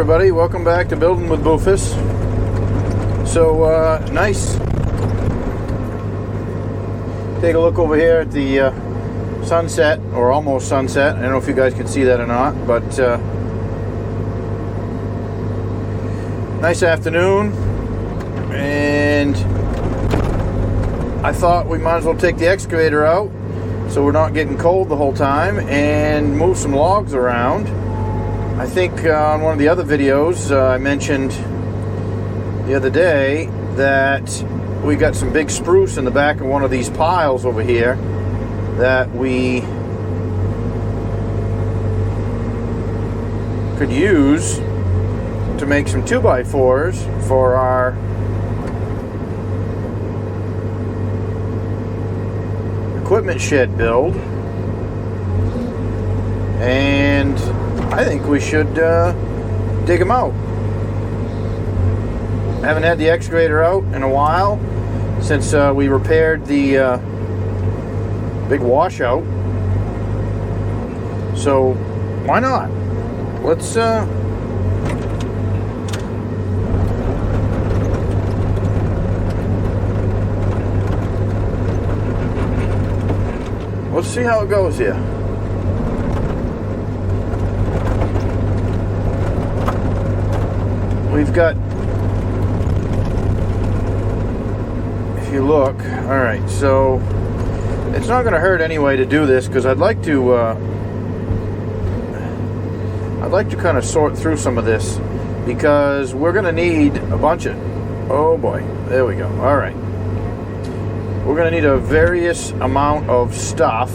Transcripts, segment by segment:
everybody, welcome back to Building with Boofus. So nice. Take a look over here at the sunset, or almost sunset. I don't know if you guys can see that or not, but nice afternoon. And I thought we might as well take the excavator out so we're not getting cold the whole time and move some logs around. I think on one of the other videos I mentioned the other day that we got some big spruce in the back of one of these piles over here that we could use to make some 2x4s for our equipment shed build. And I think we should dig them out. I haven't had the excavator out in a while since we repaired the big washout. So why not? Let's see how it goes here. We've got, if you look, all right, so it's not going to hurt anyway to do this, because I'd like to kind of sort through some of this, because we're going to need a bunch of, oh boy, there we go. All right, we're going to need a various amount of stuff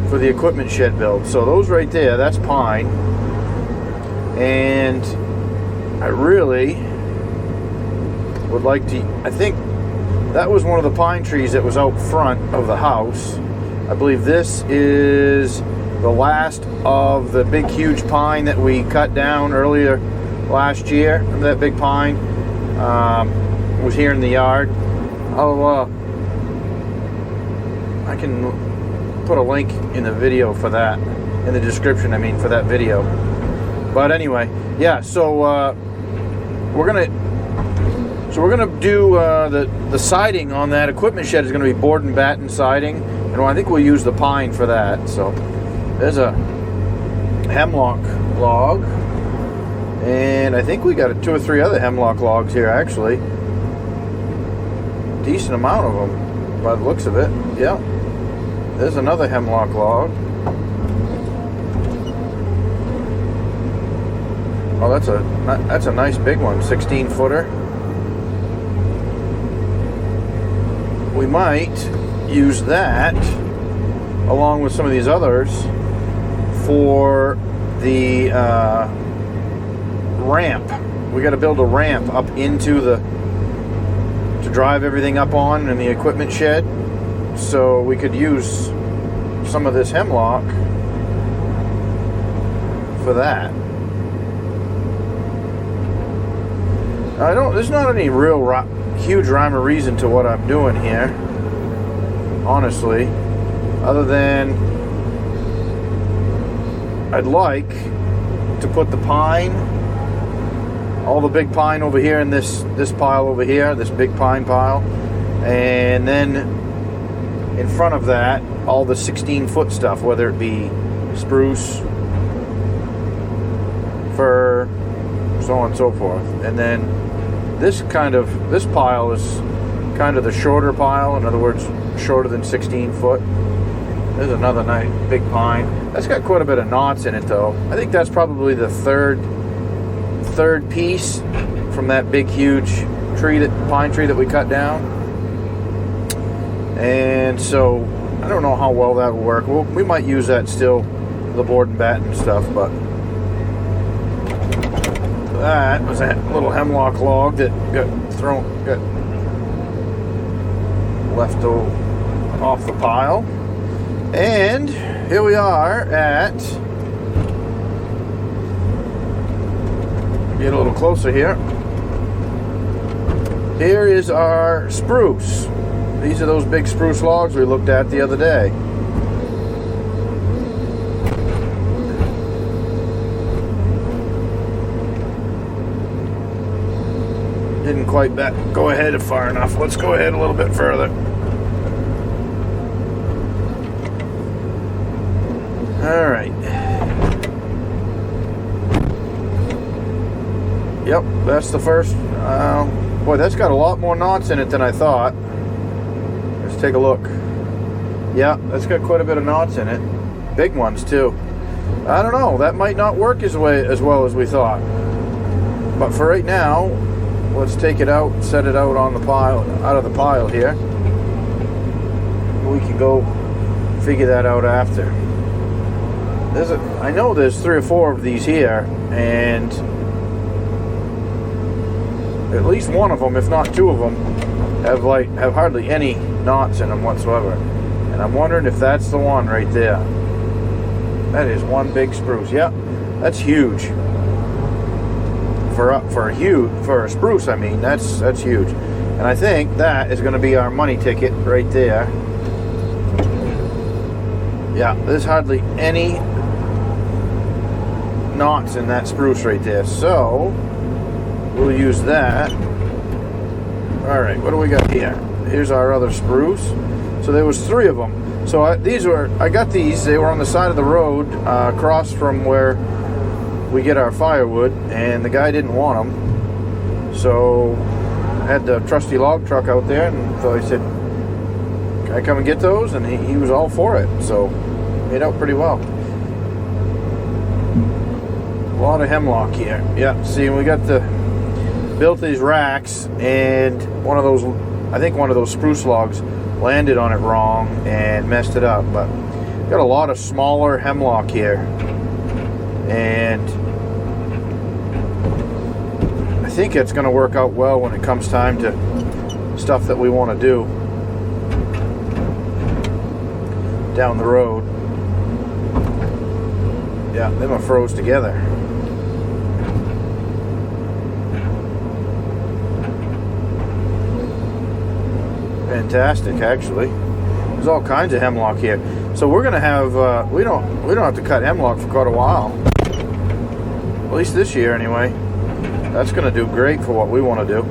for the equipment shed build. So those right there, that's pine. And I really would like to, I think that was one of the pine trees that was out front of the house. I believe this is the last of the big huge pine that we cut down earlier last year. Remember that big pine? Was here in the yard. I can put a link in the video for that, in the description, I mean, for that video. But anyway, yeah, so we're gonna do the siding on that equipment shed is gonna be board and batten siding, and I think we'll use the pine for that. So there's a hemlock log, and I think we got 2 or 3 other hemlock logs here actually. Decent amount of them by the looks of it. Yeah, there's another hemlock log. Oh, that's a nice big one, 16-footer. We might use that along with some of these others for the ramp. We got to build a ramp up into to drive everything up on in the equipment shed. So we could use some of this hemlock for that. There's not any real huge rhyme or reason to what I'm doing here, honestly, other than I'd like to put the pine, all the big pine over here in this pile over here, this big pine pile, and then in front of that, all the 16-foot stuff, whether it be spruce, fir, so on and so forth. And then this pile is kind of the shorter pile, in other words, shorter than 16 foot. There's another nice big pine. That's got quite a bit of knots in it though. I think that's probably the third piece from that big huge pine tree that we cut down. And so I don't know how well that will work. We might use that still, the board and batten stuff, but that was a little hemlock log that got left off the pile. And here we are at, get a little closer here. Here is our spruce. These are those big spruce logs we looked at the other day. didn't quite go ahead far enough. Let's go ahead a little bit further. All right. Yep, that's the first. Boy, that's got a lot more knots in it than I thought. Let's take a look. Yeah, that's got quite a bit of knots in it. Big ones too. I don't know, that might not work as well as we thought. But for right now, let's take it out, set it out on the pile, out of the pile here. We can go figure that out after. I know there's 3 or 4 of these here, and at least one of them, if not 2 of them, have hardly any knots in them whatsoever. And I'm wondering if that's the one right there. That is one big spruce. Yeah, that's huge. For a spruce, I mean, that's huge. And I think that is going to be our money ticket right there. Yeah, there's hardly any knots in that spruce right there, so we'll use that. All right, what do we got here? Here's our other spruce. So there was 3 of them. So I got these. They were on the side of the road, across from where we get our firewood, and the guy didn't want them. So I had the trusty log truck out there, and so I said, "Can I come and get those?" And he was all for it. So made out pretty well. A lot of hemlock here. Yeah, see, we built these racks, and I think one of those spruce logs landed on it wrong and messed it up. But got a lot of smaller hemlock here, and I think it's going to work out well when it comes time to stuff that we want to do down the road. Yeah, them are froze together. Fantastic, actually. There's all kinds of hemlock here. So we're gonna have we don't have to cut hemlock for quite a while. At least this year, anyway. That's gonna do great for what we want to do.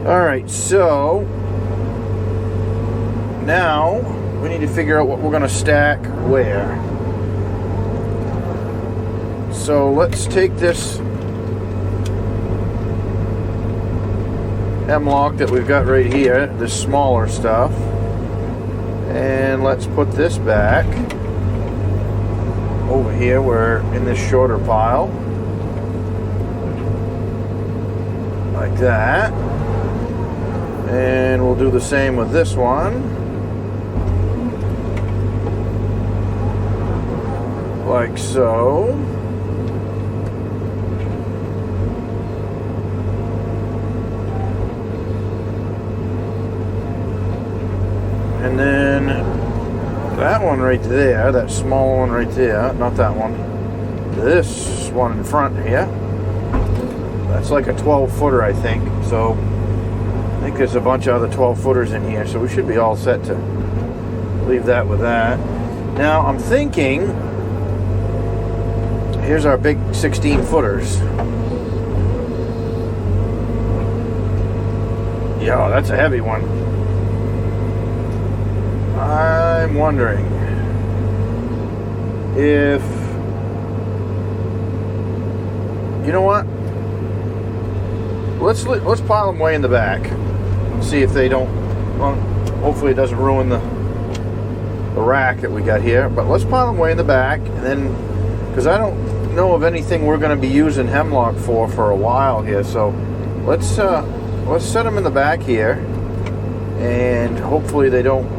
All right, so now we need to figure out what we're gonna stack where. So let's take this hemlock that we've got right here, this smaller stuff, and let's put this back over here. We're in this shorter pile, like that, and we'll do the same with this one, like so. And then that one right there, that small one right there, not that one, this one in front here, that's like a 12-footer, I think. So I think there's a bunch of other 12-footers in here, so we should be all set to leave that with that. Now I'm thinking, here's our big 16-footers. Yeah, that's a heavy one. I'm wondering if, you know what? Let's pile them way in the back. See if they don't. Well, hopefully it doesn't ruin the rack that we got here. But let's pile them way in the back, and then, because I don't know of anything we're going to be using hemlock for a while here. So let's set them in the back here, and hopefully they don't.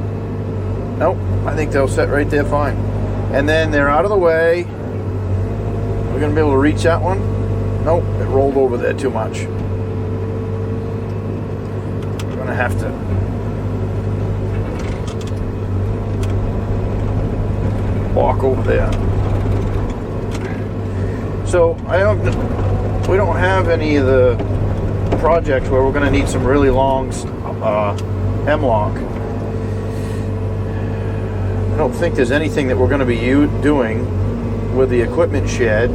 Nope, I think they'll sit right there fine. And then they're out of the way. We're going to be able to reach that one. Nope, it rolled over there too much. We're going to have to walk over there. So we don't have any of the projects where we're going to need some really long hemlock. I don't think there's anything that we're going to be doing with the equipment shed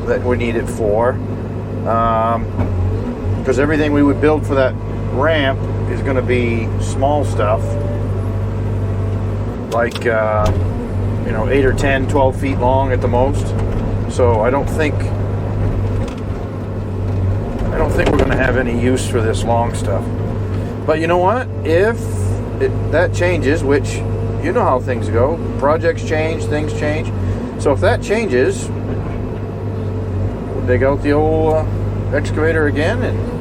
that we need it for. because everything we would build for that ramp is going to be small stuff, like 8 or 10, 12 feet long at the most. So I don't think we're going to have any use for this long stuff. But you know what? If that changes, which you know how things go, projects change, things change. So if that changes, we'll dig out the old excavator again and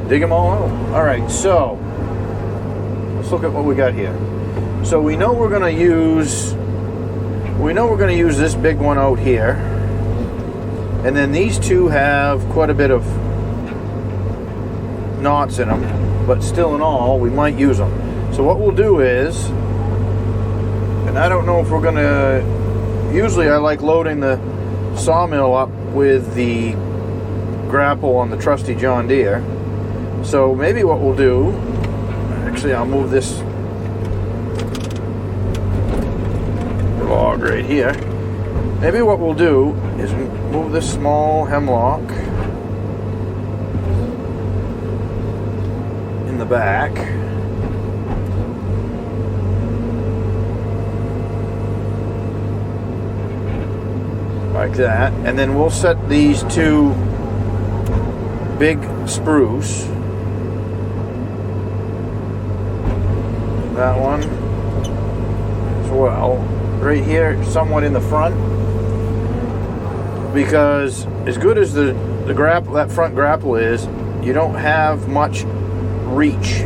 dig them all out. All right, so let's look at what we got here. So we know we're going to use this big one out here, and then these two have quite a bit of knots in them, but still in all, we might use them. So what we'll do is, and I don't know if we're going to, usually I like loading the sawmill up with the grapple on the trusty John Deere. So maybe what we'll do, actually I'll move this log right here. Maybe what we'll do is move this small hemlock in the back. Like that. And then we'll set these two big spruce. That one as well. Right here, somewhat in the front. Because as good as the grapple, that front grapple is, you don't have much reach.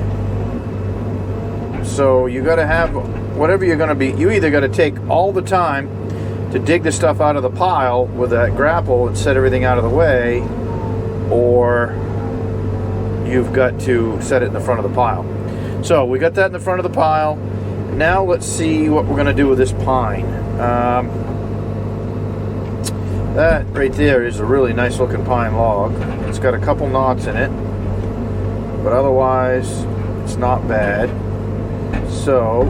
So you got to have, whatever you're going to be, you either got to take all the time to dig the stuff out of the pile with that grapple and set everything out of the way, or you've got to set it in the front of the pile. So we got that in the front of the pile. Now let's see what we're going to do with this pine. That right there is a really nice looking pine log. It's got a couple knots in it, but otherwise it's not bad. So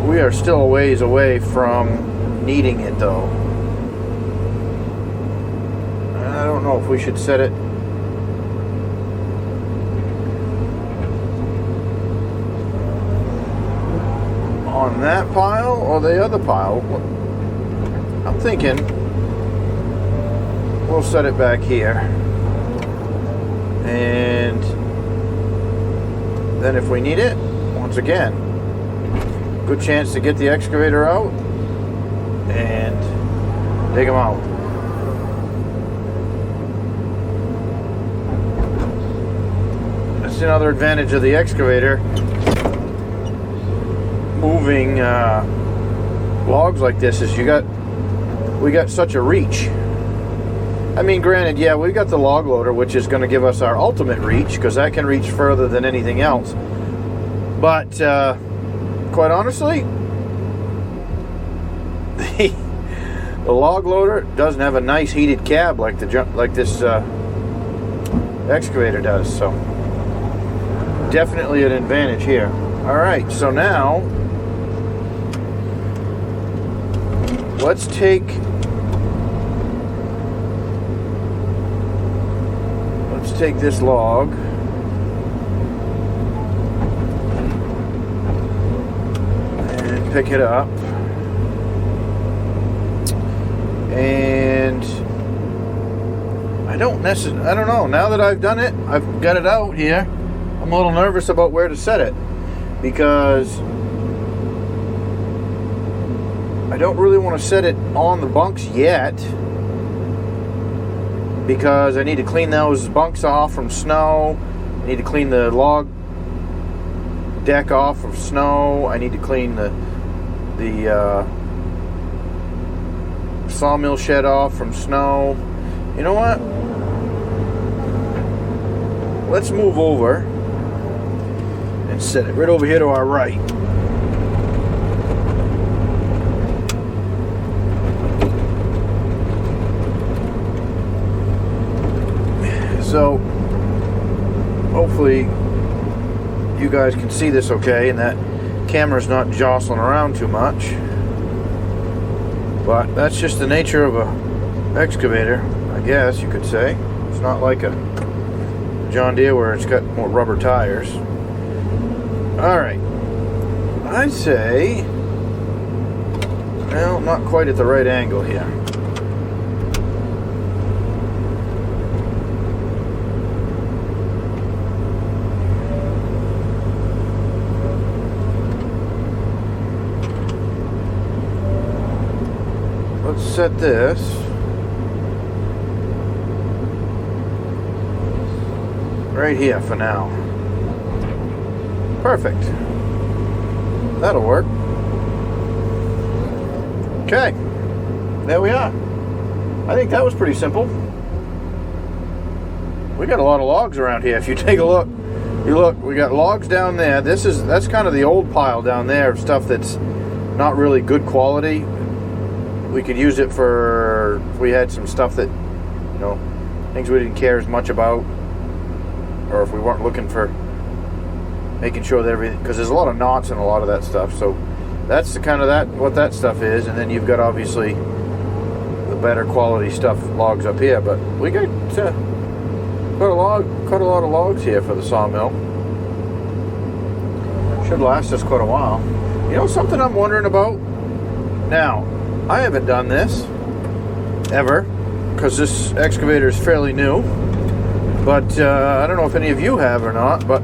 we are still a ways away from needing it though. I don't know if we should set it on that pile or the other pile. I'm thinking we'll set it back here, and then if we need it, once again, good chance to get the excavator out and dig them out. That's another advantage of the excavator, moving logs like this, is we got such a reach. I mean, granted, yeah, we got the log loader, which is going to give us our ultimate reach, because that can reach further than anything else. But quite honestly, the log loader doesn't have a nice heated cab like this excavator does. So definitely an advantage here. All right, so now let's take this log and pick it up, and I don't know, now that I've done it, I've got it out here, I'm a little nervous about where to set it, because I don't really want to set it on the bunks yet, because I need to clean those bunks off from snow. I need to clean the log deck off of snow. I need to clean the sawmill shed off from snow. You know what? Let's move over and set it right over here to our right. So hopefully you guys can see this okay, and that camera's not jostling around too much. But that's just the nature of a excavator, I guess you could say. It's not like a John Deere where it's got more rubber tires. Alright, I'd say, well, not quite at the right angle here. Let's set this right here for now. Perfect. That'll work. Okay. There we are. I think that was pretty simple. We got a lot of logs around here. If you take a look, we got logs down there. That's kind of the old pile down there of stuff that's not really good quality. We could use it for if we had some stuff that, you know, things we didn't care as much about, or if we weren't looking for making sure that everything, because there's a lot of knots and a lot of that stuff. So that's the kind of what that stuff is. And then you've got obviously the better quality stuff, logs up here. But we got cut a lot of logs here for the sawmill. Should last us quite a while. You know something I'm wondering about? Now, I haven't done this ever because this excavator is fairly new, but I don't know if any of you have or not, but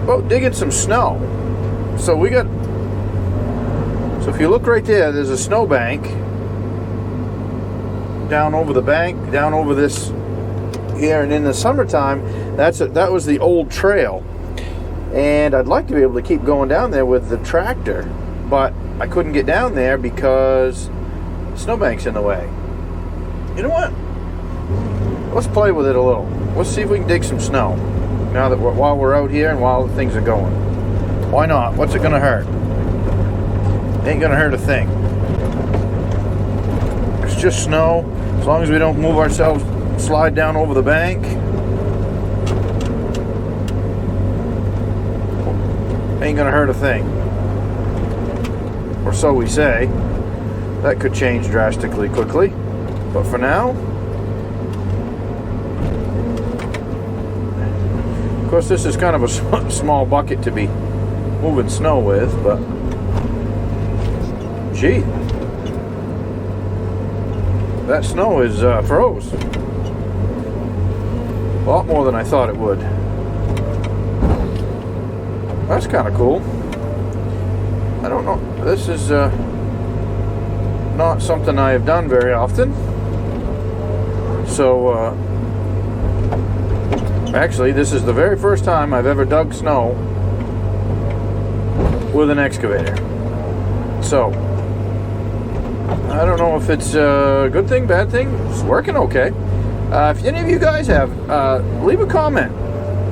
about digging some snow. So if you look right there's a snow bank down over the bank, down over this here, and in the summertime, that was the old trail, and I'd like to be able to keep going down there with the tractor, but I couldn't get down there because the snowbank's in the way. You know what? Let's play with it a little. Let's see if we can dig some snow. Now that while we're out here and while things are going. Why not? What's it gonna hurt? Ain't gonna hurt a thing. It's just snow. As long as we don't move ourselves, slide down over the bank. Ain't gonna hurt a thing. Or so we say. That could change drastically quickly. But for now, of course this is kind of a small bucket to be moving snow with, but gee, that snow is froze. A lot more than I thought it would. That's kind of cool. I don't know. This is not something I have done very often. So, actually, this is the very first time I've ever dug snow with an excavator. So, I don't know if it's a good thing, bad thing. It's working okay. If any of you guys have, leave a comment.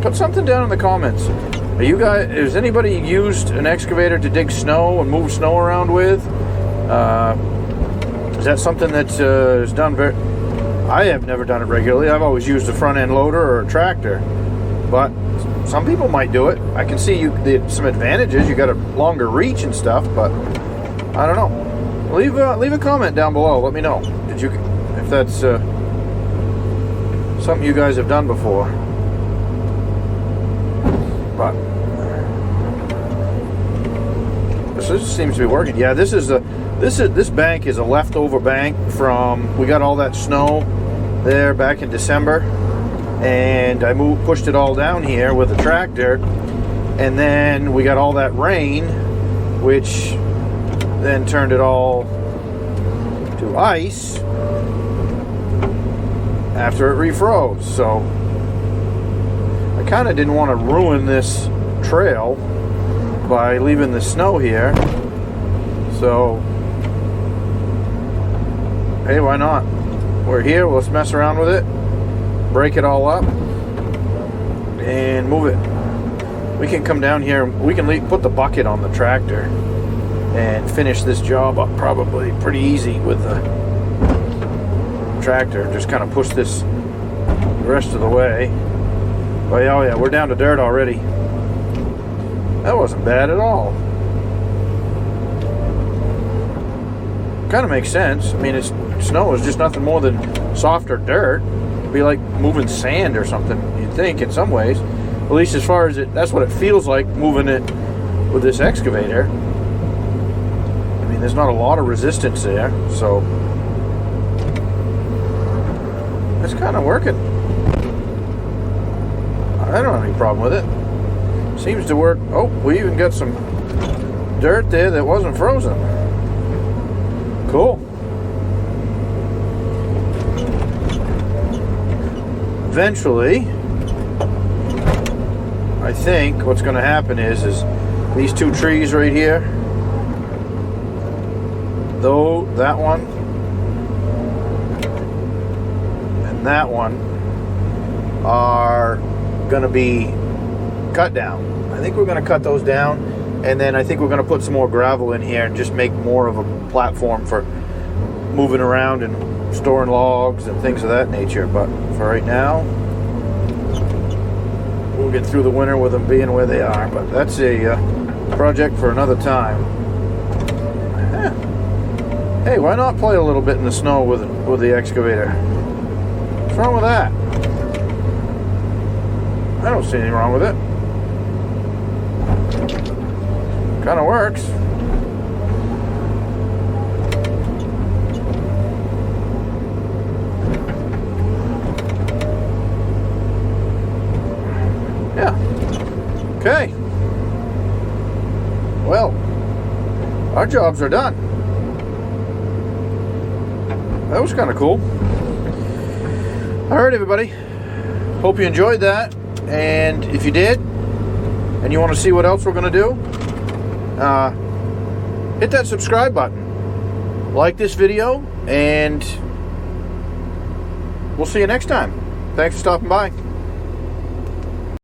Put something down in the comments. Has anybody used an excavator to dig snow and move snow around with? Is that something that is done I have never done it regularly. I've always used a front end loader or a tractor, but some people might do it. I can see some advantages. You got a longer reach and stuff, but I don't know. Leave a comment down below. Let me know if that's something you guys have done before. But this seems to be working. Yeah, this bank is a leftover bank from, we got all that snow there back in December, and I pushed it all down here with a tractor, and then we got all that rain, which then turned it all to ice after it refroze. So I kind of didn't want to ruin this trail by leaving the snow here. So hey, why not? We're here, let's mess around with it, break it all up, and move it. We can come down here, we can put the bucket on the tractor and finish this job up probably pretty easy with the tractor. Just kind of push this the rest of the way. But oh yeah, we're down to dirt already. That wasn't bad at all. kind of makes sense. I mean, snow is just nothing more than softer dirt. It'd be like moving sand or something, you'd think, in some ways. At least as far as that's what it feels like moving it with this excavator. I mean, there's not a lot of resistance there, so it's kind of working. I don't have any problem with it. Seems to work. Oh, we even got some dirt there that wasn't frozen. Cool. Eventually, I think what's going to happen is these two trees right here, though, that one and that one are going to be cut down. I think we're going to cut those down, and then I think we're going to put some more gravel in here and just make more of a platform for moving around and storing logs and things of that nature. But for right now, we'll get through the winter with them being where they are. But that's a project for another time. Hey, why not play a little bit in the snow with the excavator? What's wrong with that? I don't see anything wrong with it. Kind of works. Yeah. Okay. Well, our jobs are done. That was kind of cool. All right, everybody. Hope you enjoyed that. And if you did, and you want to see what else we're going to do, hit that subscribe button. Like this video, and we'll see you next time. Thanks for stopping by.